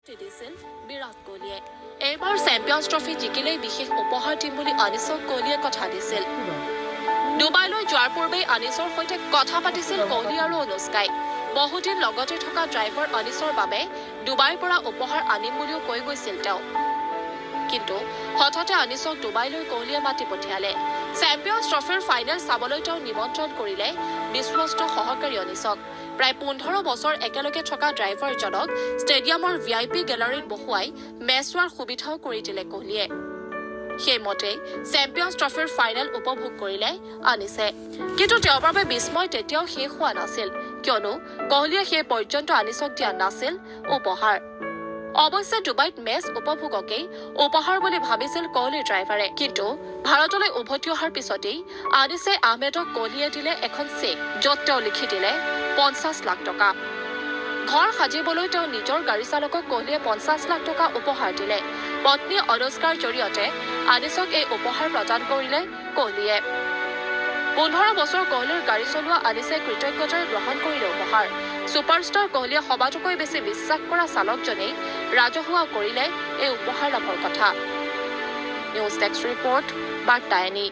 দিছিল বিৰাট কোহলীয়ে এইবাৰ চেম্পিয়ন্স ট্ৰফি জিকিলেই বিশেষ উপহাৰ দিম বুলি আনিছক কোহলীয়ে কথা দিছিল ডুবাইলৈ যোৱাৰ পূৰ্বে আনিছৰ সৈতে কথা পাতিছিল কোহলী আৰু অনুষ্কাই বহুদিন লগতে থকা ড্ৰাইভাৰ আনিছৰ বাবে ডুবাইৰ পৰা উপহাৰ আনিম বুলিও কৈ গৈছিল তেওঁ কিন্তু হঠাতে আনিছক ডুবাইলৈ কোহলীয়ে মাতি পঠিয়ালে চেম্পিয়ন্স ট্ৰফিৰ ফাইনেল চাবলৈ তেওঁ নিমন্ত্ৰণ কৰিলে বিশ্বস্ত সহকাৰী আনিছক প্ৰায় 15 বছৰ একেলগে থকা ড্ৰাইভাৰজনক ষ্টেডিয়ামৰ ভিআইপি গেলাৰীত বহুৱাই মেচ চোৱাৰ সুবিধাও কৰি দিলে কোহলীয়ে সেইমতে চেম্পিয়ন্স ট্ৰফিৰ ফাইনেল উপভোগ কৰিলে আনিছে কিন্তু তেওঁৰ বাবে বিস্ময় তেতিয়াও শেষ হোৱা নাছিল কিয়নো কোহলীয়ে সেই পৰ্যন্ত আনিছক দিয়া নাছিল উপহাৰ অৱশ্যে ডুবাইত মেচ উপভোগকেই উপহাৰ বুলি ভাবিছিল কোহলী ড্ৰাইভাৰে কিন্তু ভাৰতলৈ উভতি অহাৰ পিছতেই আনিছে আহমেদক কোহলীয়ে দিলে এখন চেক য'ত তেওঁ লিখি দিলে 50 লাখ টকা ঘৰ সাজিবলৈ তেওঁ নিজৰ গাড়ী চালকক কোহলীয়ে 50 লাখ টকা উপহাৰ দিলে পত্নী অনুষ্কাৰ জৰিয়তে আনিছক এই উপহাৰ প্ৰদান কৰিলে কোহলীয়ে 15 বছৰ কোহলীৰ গাড়ী চলোৱা আনিছে কৃতজ্ঞতাৰে গ্ৰহণ কৰিলে উপহাৰ ছুপাৰষ্টাৰ কোহলীয়ে সবাতোকৈ বেছি বিশ্বাস কৰা চালকজনেই ৰাজহুৱা কৰিলে এই উপহাৰ লাভৰ কথা নিউজ ডেস্ক ৰিপৰ্ট বাৰ্তায়নী